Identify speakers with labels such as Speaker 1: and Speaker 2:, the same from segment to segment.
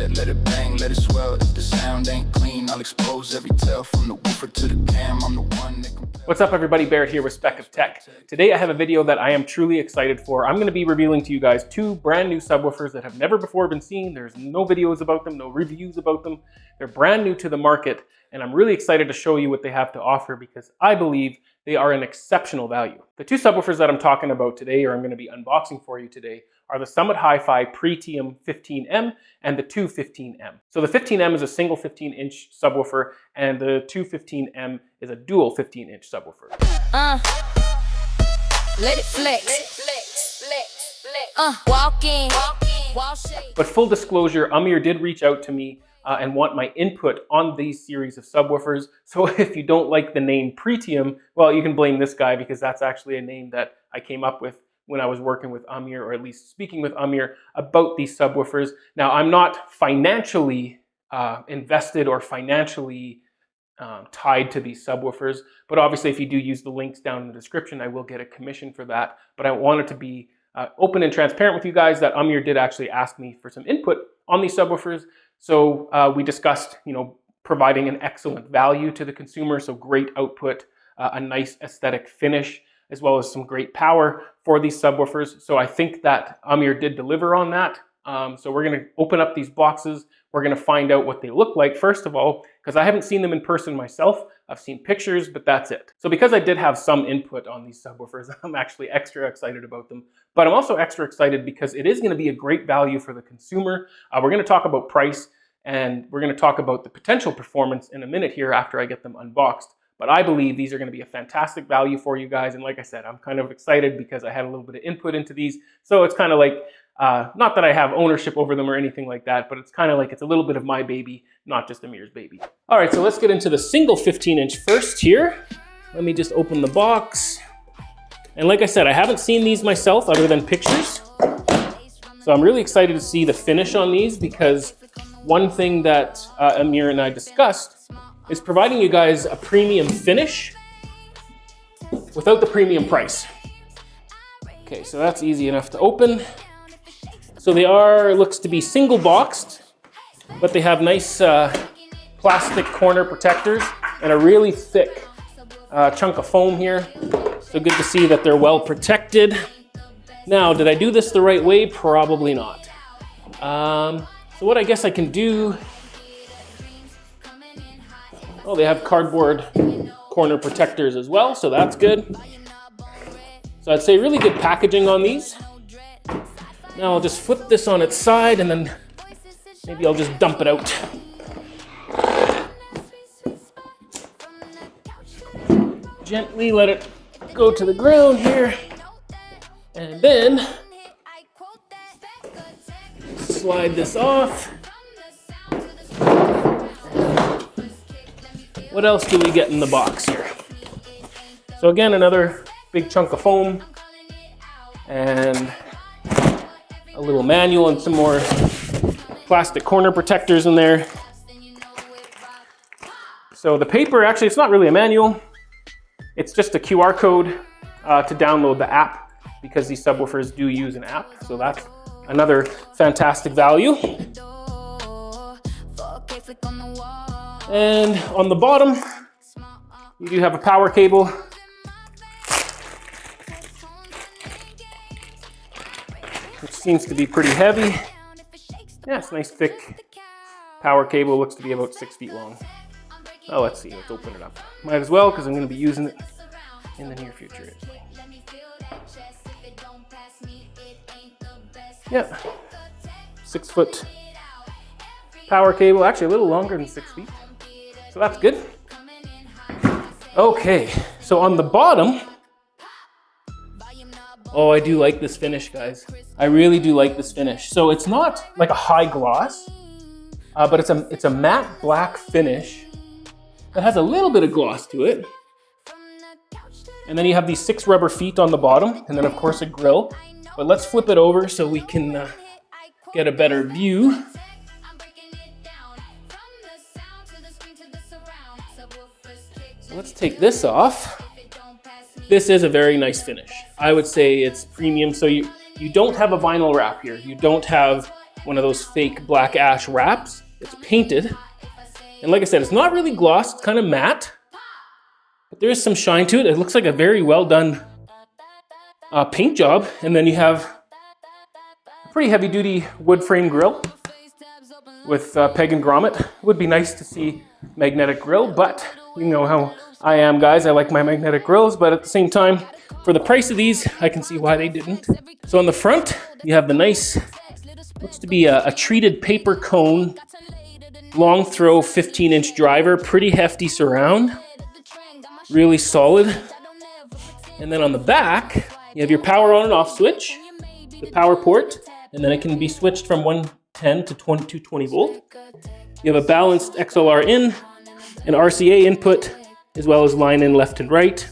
Speaker 1: set, let it bang, let it swell. If the sound ain't clean, I'll expose every tail from the woofer to the cam. I'm the one that can...
Speaker 2: What's up everybody, Barrett here with Spec of Tech. Today I have a video that I am truly excited for. I'm going to be revealing to you guys two brand new subwoofers that have never before been seen. There's no videos about them, no reviews about them. They're brand new to the market, and I'm really excited to show you what they have to offer because I believe they are an exceptional value. The two subwoofers that I'm talking about today, or I'm going to be unboxing for you today, are the Summit Hifi Pretium 15M and the 215M. So the 15M is a single 15-inch subwoofer, and the 215M is a dual 15-inch subwoofer.
Speaker 3: Let it flex. Walk in.
Speaker 2: But full disclosure, Amir did reach out to me and want my input on these series of subwoofers. So if you don't like the name Pretium, well, you can blame this guy because that's actually a name that I came up with when I was working with Amir, or at least speaking with Amir about these subwoofers. Now, I'm not financially invested or financially tied to these subwoofers, but obviously if you do use the links down in the description, I will get a commission for that. But I wanted to be open and transparent with you guys that Amir did actually ask me for some input on these subwoofers. So we discussed, providing an excellent value to the consumer, so great output, a nice aesthetic finish, as well as some great power for these subwoofers. So I think that Amir did deliver on that. So we're going to open up these boxes. We're going to find out what they look like, first of all, because I haven't seen them in person myself. I've seen pictures, but that's it. So because I did have some input on these subwoofers, I'm actually extra excited about them. But I'm also extra excited because it is going to be a great value for the consumer. We're going to talk about price, and we're going to talk about the potential performance in a minute here after I get them unboxed. But I believe these are going to be a fantastic value for you guys. And like I said, I'm kind of excited because I had a little bit of input into these. So it's kind of like, not that I have ownership over them or anything like that, but it's kind of like it's a little bit of my baby, not just Amir's baby. All right, so let's get into the single 15-inch first here. Let me just open the box. And like I said, I haven't seen these myself other than pictures. So I'm really excited to see the finish on these because one thing that Amir and I discussed is providing you guys a premium finish without the premium price. Okay, so that's easy enough to open. So they looks to be single boxed, but they have nice plastic corner protectors and a really thick chunk of foam here. So good to see that they're well protected. Now, did I do this the right way? Probably not. So what I guess I can do, oh, they have cardboard corner protectors as well, so that's good. So I'd say really good packaging on these. Now I'll just flip this on its side and then maybe I'll just dump it out. Gently let it go to the ground here. And then slide this off. What else do we get in the box here? So again, another big chunk of foam and a little manual and some more plastic corner protectors in there. So the paper, actually it's not really a manual. It's just a QR code to download the app because these subwoofers do use an app. So that's another fantastic value. And on the bottom, you do have a power cable. Which seems to be pretty heavy. Yeah, it's a nice thick power cable. Looks to be about 6 feet long. Oh, let's see, let's open it up. Might as well, because I'm going to be using it in the near future. Yeah, 6 foot power cable, actually a little longer than 6 feet. So that's good. Okay, so on the bottom, oh, I do like this finish, guys. I really do like this finish. So it's not like a high gloss, but it's a matte black finish that has a little bit of gloss to it. And then you have these 6 rubber feet on the bottom, and then of course a grill. But let's flip it over so we can get a better view. So let's take this off. This is a very nice finish. I would say it's premium. So you don't have a vinyl wrap here. You don't have one of those fake black ash wraps. It's painted. And like I said, it's not really gloss, it's kind of matte. But there is some shine to it. It looks like a very well done paint job. And then you have a pretty heavy duty wood frame grill with peg and grommet. It would be nice to see magnetic grill, but you know how I am, guys. I like my magnetic grills, but at the same time, for the price of these, I can see why they didn't. So on the front, you have the nice, looks to be a treated paper cone, long throw 15-inch driver, pretty hefty surround, really solid. And then on the back, you have your power on and off switch, the power port, and then it can be switched from 110 to 220 volt. You have a balanced XLR in, an RCA input, as well as line in left and right.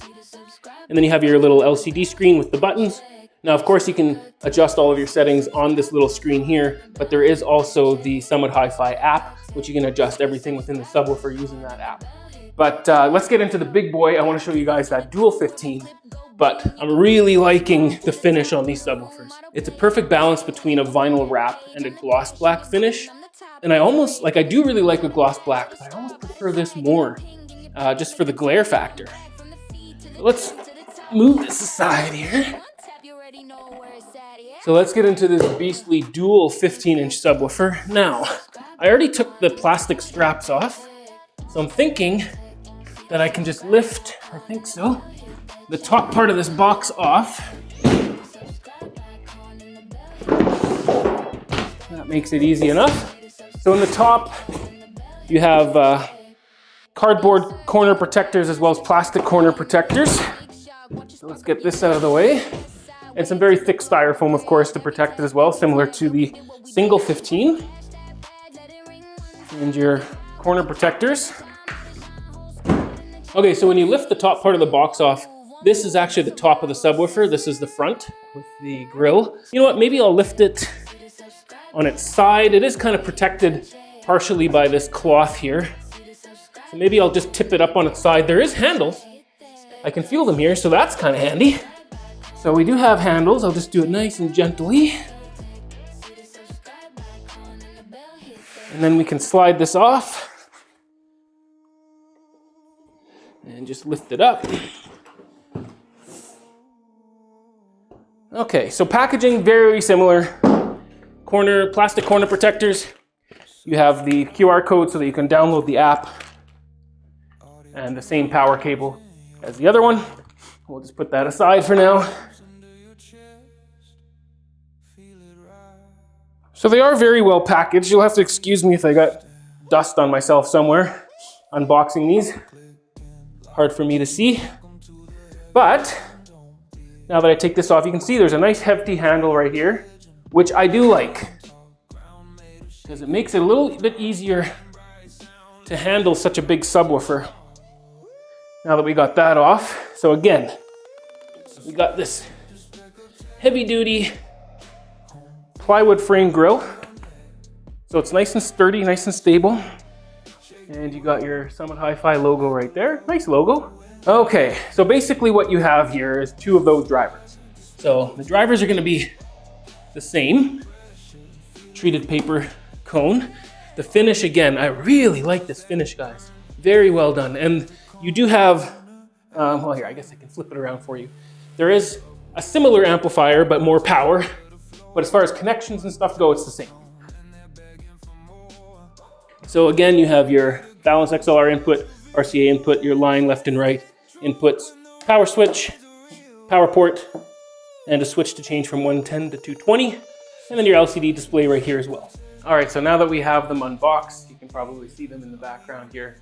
Speaker 2: And then you have your little LCD screen with the buttons. Now, of course, you can adjust all of your settings on this little screen here, but there is also the Summit Hifi app, which you can adjust everything within the subwoofer using that app. But let's get into the big boy. I want to show you guys that dual 15, but I'm really liking the finish on these subwoofers. It's a perfect balance between a vinyl wrap and a gloss black finish. And I do really like a gloss black, but I almost prefer this more, just for the glare factor. So let's move this aside here. So let's get into this beastly dual 15-inch subwoofer. Now, I already took the plastic straps off, so I'm thinking that I can just lift, I think so, the top part of this box off. That makes it easy enough. So in the top, you have cardboard corner protectors as well as plastic corner protectors. So let's get this out of the way. And some very thick styrofoam, of course, to protect it as well, similar to the single 15. And your corner protectors. Okay, so when you lift the top part of the box off, this is actually the top of the subwoofer. This is the front with the grill. You know what, maybe I'll lift it on its side. It is kind of protected partially by this cloth here. So maybe I'll just tip it up on its side. There is handles. I can feel them here, so that's kind of handy. So we do have handles. I'll just do it nice and gently. And then we can slide this off. And just lift it up. Okay, so packaging very similar. Plastic corner protectors. You have the QR code so that you can download the app. And the same power cable as the other one. We'll just put that aside for now. So they are very well packaged. You'll have to excuse me if I got dust on myself somewhere unboxing these. Hard for me to see. But now that I take this off, you can see there's a nice hefty handle right here, which I do like, because it makes it a little bit easier to handle such a big subwoofer. Now that we got that off. So again, we got this heavy duty plywood frame grill. So it's nice and sturdy, nice and stable. And you got your Summit Hifi logo right there. Nice logo. Okay, so basically what you have here is two of those drivers. So the drivers are gonna be the same, treated paper cone. The finish, again, I really like this finish, guys. Very well done. And you do have, well here, I guess I can flip it around for you. There is a similar amplifier, but more power. But as far as connections and stuff go, it's the same. So again, you have your balanced XLR input, RCA input, your line left and right inputs, power switch, power port, and a switch to change from 110 to 220, and then your LCD display right here as well. All right, so now that we have them unboxed, you can probably see them in the background here.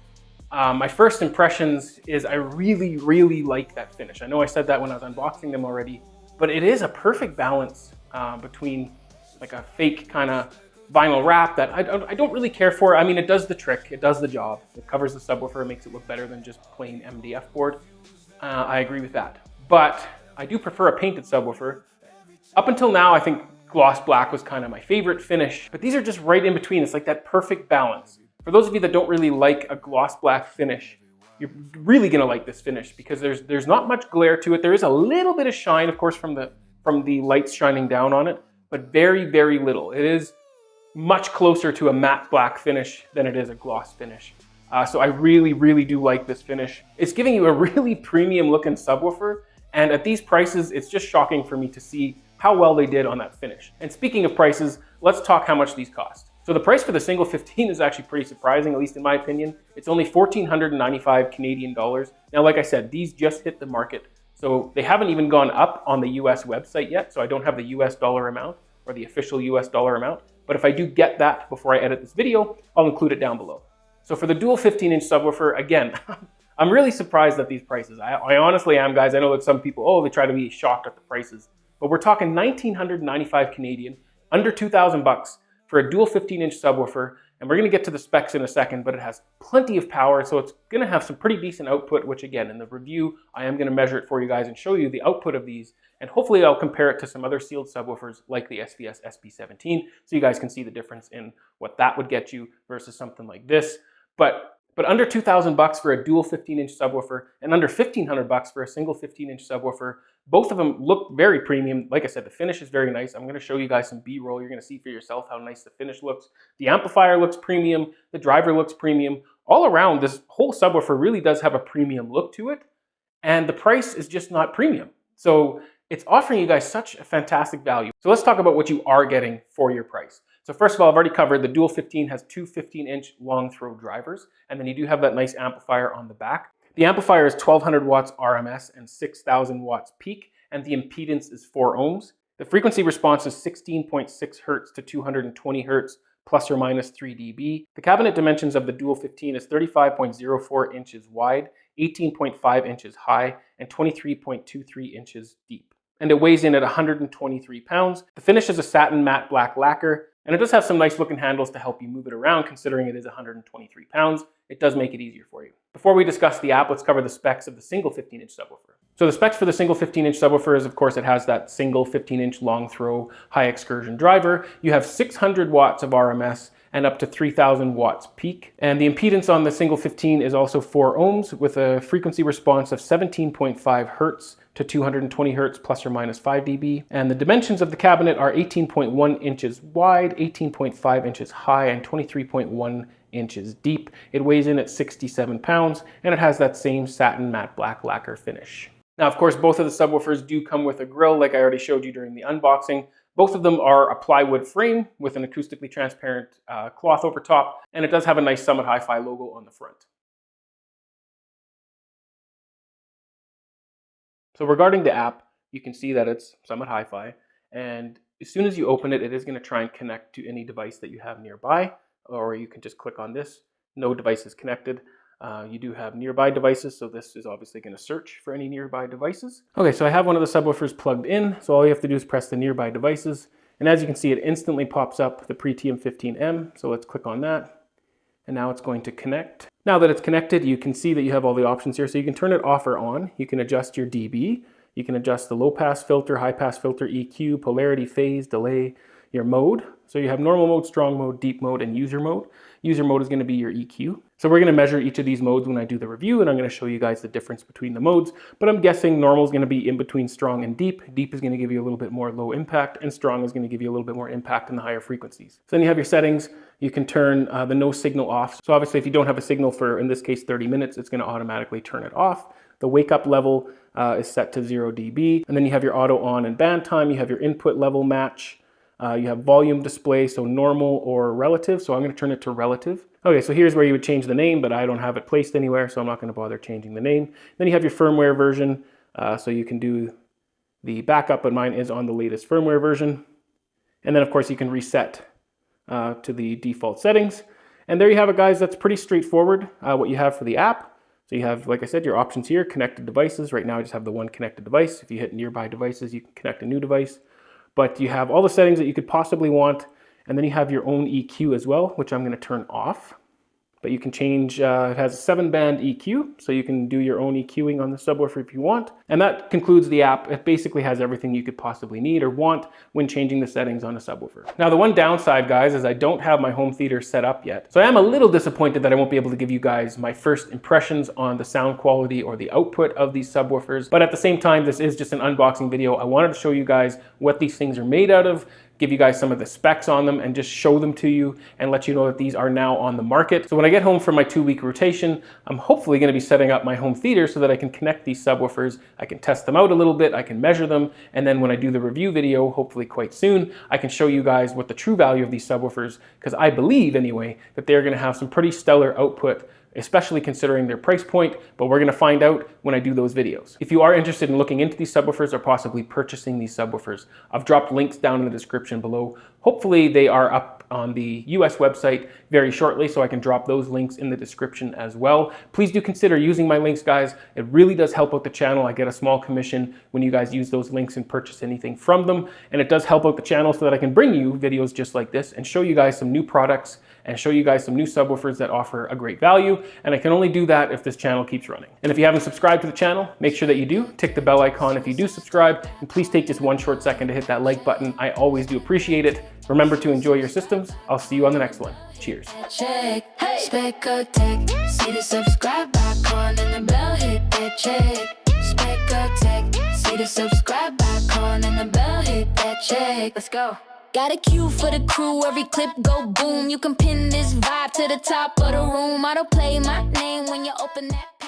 Speaker 2: My first impressions is I really, really like that finish. I know I said that when I was unboxing them already, but it is a perfect balance between like a fake kind of vinyl wrap that I don't really care for. I mean, it does the trick, it does the job. It covers the subwoofer, it makes it look better than just plain MDF board. I agree with that. But I do prefer a painted subwoofer. Up until now, I think gloss black was kind of my favorite finish, but these are just right in between. It's like that perfect balance. For those of you that don't really like a gloss black finish, you're really gonna like this finish because there's not much glare to it. There is a little bit of shine, of course, from the lights shining down on it, but very, very little. It is much closer to a matte black finish than it is a gloss finish. So I really do like this finish. It's giving you a really premium looking subwoofer, and at these prices, it's just shocking for me to see how well they did on that finish. And speaking of prices, let's talk how much these cost. So the price for the single 15 is actually pretty surprising, at least in my opinion. It's only 1,495 Canadian dollars. Now, like I said, these just hit the market, so they haven't even gone up on the US website yet, so I don't have the US dollar amount or the official US dollar amount. But if I do get that before I edit this video, I'll include it down below. So for the dual 15-inch subwoofer, again, I'm really surprised at these prices. I honestly am, guys. I know that some people, oh, they try to be shocked at the prices. But we're talking 1,995 Canadian, under 2,000 bucks for a dual 15-inch subwoofer. And we're going to get to the specs in a second, but it has plenty of power, so it's going to have some pretty decent output, which again, in the review, I am going to measure it for you guys and show you the output of these. And hopefully I'll compare it to some other sealed subwoofers like the SVS SP17, so you guys can see the difference in what that would get you versus something like this. But under 2,000 bucks for a dual 15-inch subwoofer and under 1,500 bucks for a single 15-inch subwoofer, both of them look very premium. Like I said, the finish is very nice. I'm going to show you guys some B-roll. You're going to see for yourself how nice the finish looks. The amplifier looks premium. The driver looks premium. All around, this whole subwoofer really does have a premium look to it, and the price is just not premium. So it's offering you guys such a fantastic value. So let's talk about what you are getting for your price. So first of all, I've already covered the dual 15 has two 15-inch long throw drivers, and then you do have that nice amplifier on the back. The amplifier is 1,200 watts RMS and 6,000 watts peak, and the impedance is 4 ohms. The frequency response is 16.6 hertz to 220 hertz, plus or minus 3 dB. The cabinet dimensions of the dual 15 is 35.04 inches wide, 18.5 inches high, and 23.23 inches deep. And it weighs in at 123 pounds. The finish is a satin matte black lacquer, and it does have some nice looking handles to help you move it around. Considering it is 123 pounds, it does make it easier for you. Before we discuss the app, let's cover the specs of the single 15-inch subwoofer. So the specs for the single 15-inch subwoofer is, of course, it has that single 15-inch long throw high excursion driver. You have 600 watts of RMS and up to 3,000 watts peak. And the impedance on the single 15 is also 4 ohms with a frequency response of 17.5 hertz to 220 hertz plus or minus 5 dB. And the dimensions of the cabinet are 18.1 inches wide, 18.5 inches high, and 23.1 inches deep. It weighs in at 67 pounds, and it has that same satin matte black lacquer finish. Now, of course, both of the subwoofers do come with a grill, like I already showed you during the unboxing. Both of them are a plywood frame with an acoustically transparent cloth over top, and it does have a nice Summit Hifi logo on the front. So regarding the app, you can see that it's Summit Hifi, and as soon as you open it, it is going to try and connect to any device that you have nearby, or you can just click on this. No device is connected. You do have nearby devices, so this is obviously going to search for any nearby devices. Okay, so I have one of the subwoofers plugged in, so all you have to do is press the nearby devices, and as you can see, it instantly pops up the Pretium 15M, so let's click on that, and now it's going to connect. Now that it's connected, you can see that you have all the options here, so you can turn it off or on. You can adjust your dB, you can adjust the low pass filter, high pass filter, EQ, polarity, phase, delay, your mode. So you have normal mode, strong mode, deep mode, and user mode. User mode is going to be your EQ. So we're going to measure each of these modes when I do the review, and I'm going to show you guys the difference between the modes. But I'm guessing normal is going to be in between strong and deep. Deep is going to give you a little bit more low impact, and strong is going to give you a little bit more impact in the higher frequencies. So then you have your settings. You can turn the no signal off. So obviously if you don't have a signal for, in this case, 30 minutes, it's going to automatically turn it off. The wake up level is set to 0 dB. And then you have your auto on and band time. You have your input level match. You have volume display, so normal or relative. So I'm going to turn it to relative. Okay, so here's where you would change the name, but I don't have it placed anywhere, so I'm not going to bother changing the name. Then you have your firmware version, so you can do the backup, but mine is on the latest firmware version. And then, of course, you can reset to the default settings. And there you have it, guys. That's pretty straightforward, what you have for the app. So you have, like I said, your options here, connected devices. Right now, I just have the one connected device. If you hit nearby devices, you can connect a new device. But you have all the settings that you could possibly want, and then you have your own EQ as well, which I'm going to turn off. But you can change, it has a 7-band EQ, so you can do your own EQing on the subwoofer if you want. And that concludes the app. It basically has everything you could possibly need or want when changing the settings on a subwoofer. Now, the one downside, guys, is I don't have my home theater set up yet. So I am a little disappointed that I won't be able to give you guys my first impressions on the sound quality or the output of these subwoofers. But at the same time, this is just an unboxing video. I wanted to show you guys what these things are made out of, give you guys some of the specs on them and just show them to you and let you know that these are now on the market. So when I get home from my 2-week rotation, I'm hopefully going to be setting up my home theater so that I can connect these subwoofers. I can test them out a little bit, I can measure them, and then when I do the review video, hopefully quite soon, I can show you guys what the true value of these subwoofers, because I believe anyway that they're going to have some pretty stellar output, especially considering their price point, but we're gonna find out when I do those videos. If you are interested in looking into these subwoofers or possibly purchasing these subwoofers, I've dropped links down in the description below. Hopefully they are up on the US website very shortly, so I can drop those links in the description as well. Please do consider using my links, guys. It really does help out the channel. I get a small commission when you guys use those links and purchase anything from them, and it does help out the channel so that I can bring you videos just like this and show you guys some new products and show you guys some new subwoofers that offer a great value, and I can only do that if this channel keeps running. And if you haven't subscribed to the channel, make sure that you do. Tick the bell icon if you do subscribe, and please take just one short second to hit that like button. I always do appreciate it. Remember to enjoy your systems. I'll see you on the next one. Cheers.
Speaker 3: Check, spec a tech, see the subscribe icon and the bell, hit that check. Spec a tech, see the subscribe icon and the bell, hit that check. Let's go. Got a cue for the crew, every clip go boom. You can pin this vibe to the top of the room. Autoplay my name when you open that.